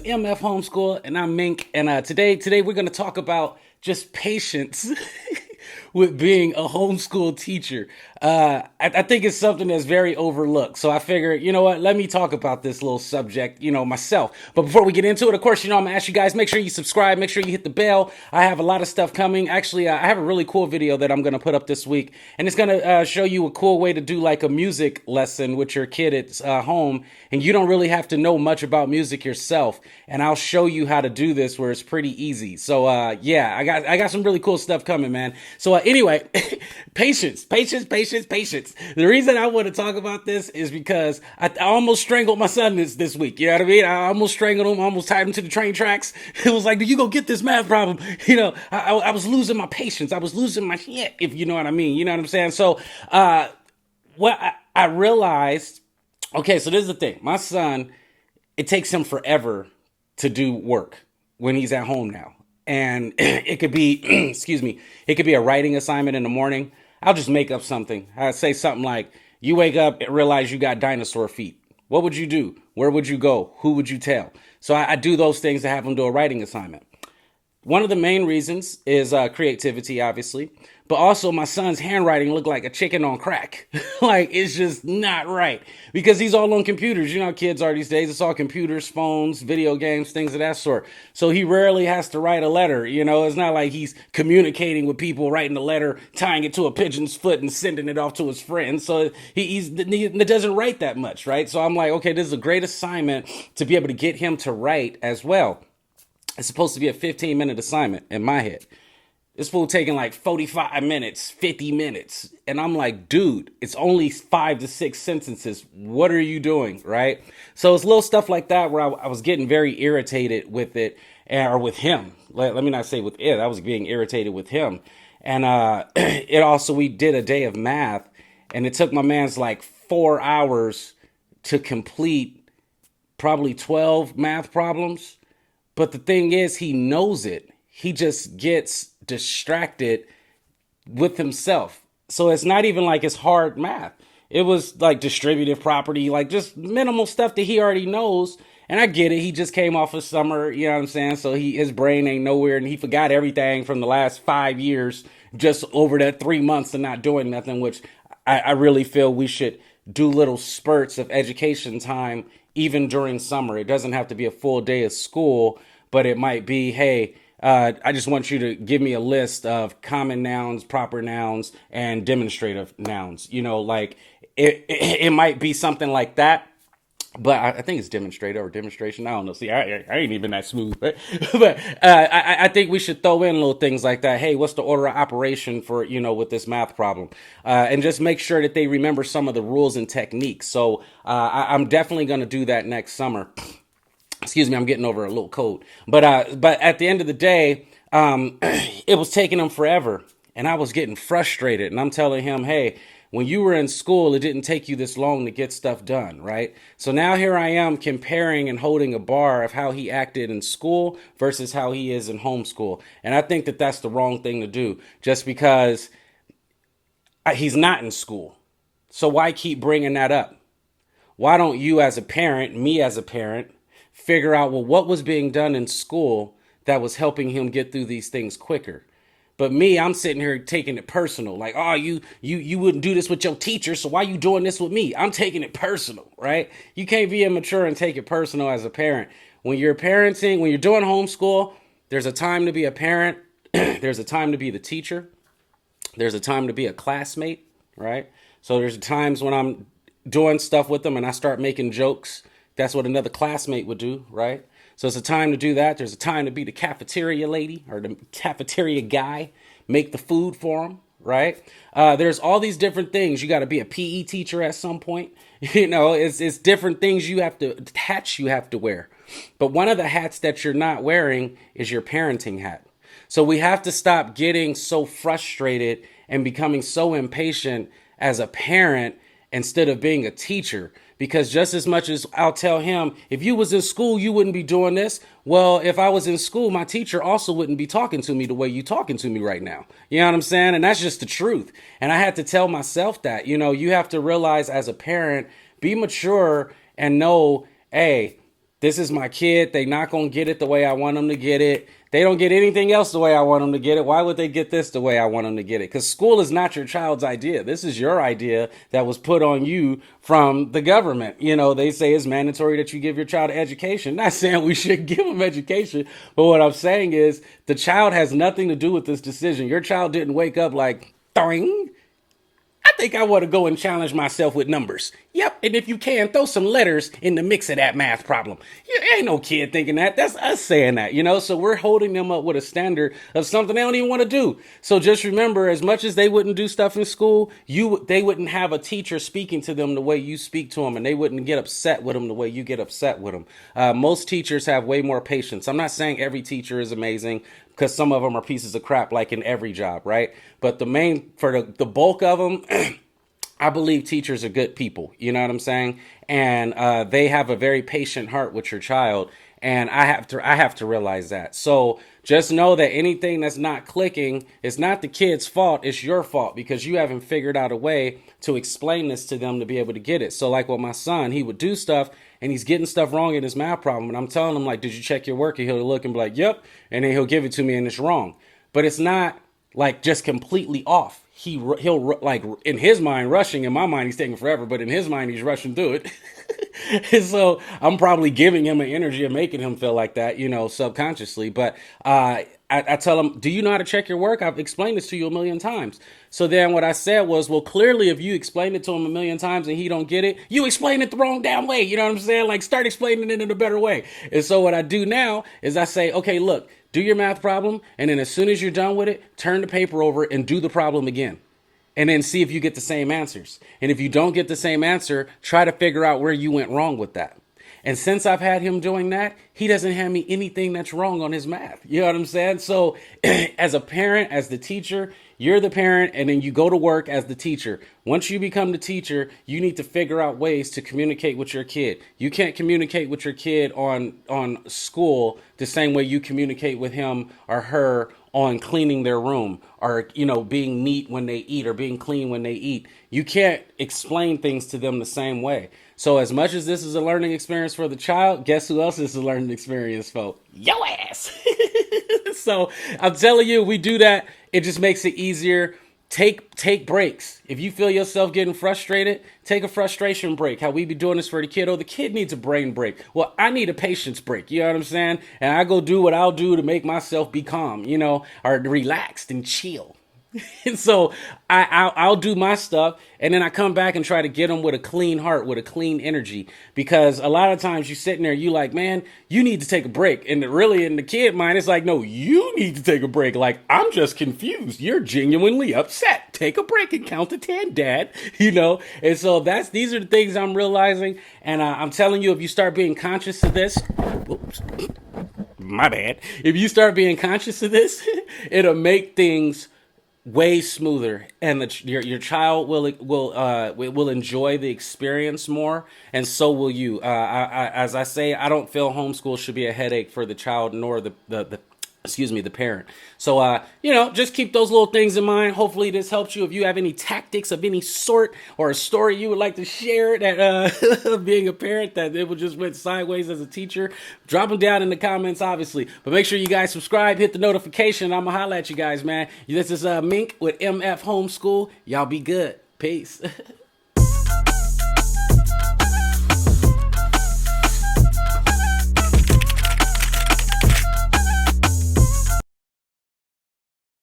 to MF Homeschool, and I'm Mink. And today we're going to talk about just patience with being a homeschool teacher. I think it's something that's very overlooked. So I figured, you know what, let me talk about this little subject, myself. But before we get into it, of course, I'm gonna ask you guys, make sure you subscribe, make sure you hit the bell. I have a lot of stuff coming. Actually, I have a really cool video that I'm gonna put up this week, and it's gonna show you a cool way to do like a music lesson with your kid at home, and you don't really have to know much about music yourself. And I'll show you how to do this where it's pretty easy. So yeah, I got some really cool stuff coming, man. So anyway, patience. The reason I want to talk about this is because I almost strangled my son this week. You know what I mean? I almost strangled him, almost tied him to the train tracks. It was like, do you go get this math problem? I was losing my patience. I was losing my shit, if you know what I mean. You know what I'm saying? So what I realized, okay, so this is the thing. My son, it takes him forever to do work when he's at home now. And it could be, excuse me, it could be a writing assignment in the morning. I'll just make up something. I say something like, you wake up and realize you got dinosaur feet. What would you do? Where would you go? Who would you tell? So I do those things to have him do a writing assignment. One of the main reasons is creativity, obviously, but also my son's handwriting looked like a chicken on crack. Like, it's just not right because he's all on computers. You know how kids are these days. It's all computers, phones, video games, things of that sort. So he rarely has to write a letter. It's not like he's communicating with people, writing a letter, tying it to a pigeon's foot and sending it off to his friends. So he doesn't write that much, right? So I'm like, okay, this is a great assignment to be able to get him to write as well. It's supposed to be a 15-minute assignment in my head. This fool taking like 45 minutes, 50 minutes. And I'm like, dude, it's only 5 to 6 sentences. What are you doing, right? So it's little stuff like that where I was getting very irritated with it, or with him. Let me not say with it. I was being irritated with him. And we did a day of math, and it took my man's like 4 hours to complete probably 12 math problems. But the thing is, he knows it. He just gets distracted with himself. So it's not even like it's hard math. It was like distributive property, like just minimal stuff that he already knows. And I get it. He just came off of summer, you know what I'm saying? So his brain ain't nowhere, and he forgot everything from the last 5 years just over that 3 months of not doing nothing, which I really feel we should do little spurts of education time even during summer. It doesn't have to be a full day of school, but it might be, hey, I just want you to give me a list of common nouns, proper nouns, and demonstrative nouns. Like it might be something like that. But I think it's demonstrator or demonstration. I don't know. See, I ain't even that smooth. But I think we should throw in little things like that. Hey, what's the order of operation for, with this math problem? And just make sure that they remember some of the rules and techniques. So I'm definitely going to do that next summer. Excuse me, I'm getting over a little cold. But at the end of the day, it was taking him forever. And I was getting frustrated. And I'm telling him, hey, when you were in school, it didn't take you this long to get stuff done, right? So now here I am comparing and holding a bar of how he acted in school versus how he is in homeschool. And I think that that's the wrong thing to do just because he's not in school. So why keep bringing that up? Why don't you as a parent, me as a parent, figure out, well, what was being done in school that was helping him get through these things quicker? But me, I'm sitting here taking it personal. Like, oh, you wouldn't do this with your teacher, so why you doing this with me? I'm taking it personal, right? You can't be immature and take it personal as a parent. When you're parenting, when you're doing homeschool, there's a time to be a parent. There's a time to be the teacher. There's a time to be a classmate, right? So there's times when I'm doing stuff with them and I start making jokes. That's what another classmate would do, right? So it's a time to do that. There's a time to be the cafeteria lady or the cafeteria guy, make the food for them, right? There's all these different things. You got to be a PE teacher at some point. It's different things hats you have to wear. But one of the hats that you're not wearing is your parenting hat. So we have to stop getting so frustrated and becoming so impatient as a parent instead of being a teacher. Because just as much as I'll tell him, if you was in school, you wouldn't be doing this. Well, if I was in school, my teacher also wouldn't be talking to me the way you talking to me right now. You know what I'm saying? And that's just the truth. And I had to tell myself that, you have to realize as a parent, be mature and know, hey, This is my kid. They not going to get it the way I want them to get it. They don't get anything else the way I want them to get it. Why would they get this the way I want them to get it? Because school is not your child's idea. This is your idea that was put on you from the government. You know, they say it's mandatory that you give your child education. Not saying we should give them education, but what I'm saying is the child has nothing to do with this decision. Your child didn't wake up like, doing. I think I want to go and challenge myself with numbers. Yep, and if you can, throw some letters in the mix of that math problem. Ain't no kid thinking that. That's us saying that, you know? So we're holding them up with a standard of something they don't even want to do. So just remember, as much as they wouldn't do stuff in school, they wouldn't have a teacher speaking to them the way you speak to them, and they wouldn't get upset with them the way you get upset with them. Most teachers have way more patience. I'm not saying every teacher is amazing, because some of them are pieces of crap, like in every job, right? But for the bulk of them, I believe teachers are good people. You know what I'm saying? And they have a very patient heart with your child. And I have to realize that. So just know that anything that's not clicking is not the kid's fault. It's your fault because you haven't figured out a way to explain this to them to be able to get it. So like with my son, he would do stuff and he's getting stuff wrong in his math problem. And I'm telling him like, did you check your work? And he'll look and be like, yep. And then he'll give it to me and it's wrong. But it's not like just completely off. He'll like in his mind rushing. In my mind he's taking forever, but in his mind he's rushing through it. And so I'm probably giving him an energy and making him feel like that, you know, subconsciously. But I tell him, do you know how to check your work? I've explained this to you a million times. So then what I said was, well, clearly if you explain it to him a million times and he don't get it, you explain it the wrong damn way. You know what I'm saying? Like start explaining it in a better way. And so what I do now is I say, okay, look, do your math problem. And then as soon as you're done with it, turn the paper over and do the problem again. And then see if you get the same answers. And if you don't get the same answer, try to figure out where you went wrong with that. And since I've had him doing that, he doesn't hand me anything that's wrong on his math. You know what I'm saying? So as a parent, as the teacher, you're the parent and then you go to work as the teacher. Once you become the teacher, you need to figure out ways to communicate with your kid. You can't communicate with your kid on school the same way you communicate with him or her on cleaning their room or, you know, being neat when they eat or being clean when they eat. You can't explain things to them the same way. So as much as this is a learning experience for the child, guess who else is a learning experience for? Yo ass. So I'm telling you, we do that. It just makes it easier. Take breaks. If you feel yourself getting frustrated, take a frustration break. How we be doing this for the kid. Oh, the kid needs a brain break. Well, I need a patience break. You know what I'm saying? And I go do what I'll do to make myself be calm, you know, or relaxed and chill. And so I'll do my stuff and then I come back and try to get them with a clean heart, with a clean energy. Because a lot of times you sitting there, you like, man, you need to take a break. And really in the kid mind, it's like, no, you need to take a break. Like, I'm just confused. You're genuinely upset. Take a break and count to 10, Dad. You know? And so these are the things I'm realizing. And I'm telling you, if you start being conscious of this, whoops, my bad. If you start being conscious of this, it'll make things way smoother, and your child will enjoy the experience more, and so will you. As I say, I don't feel homeschool should be a headache for the child nor the excuse me, the parent. So, you know, just keep those little things in mind. Hopefully this helps you. If you have any tactics of any sort or a story you would like to share that being a parent that it just went sideways as a teacher, drop them down in the comments, obviously. But make sure you guys subscribe, hit the notification. I'm going to holler at you guys, man. This is Mink with MF Homeschool. Y'all be good. Peace.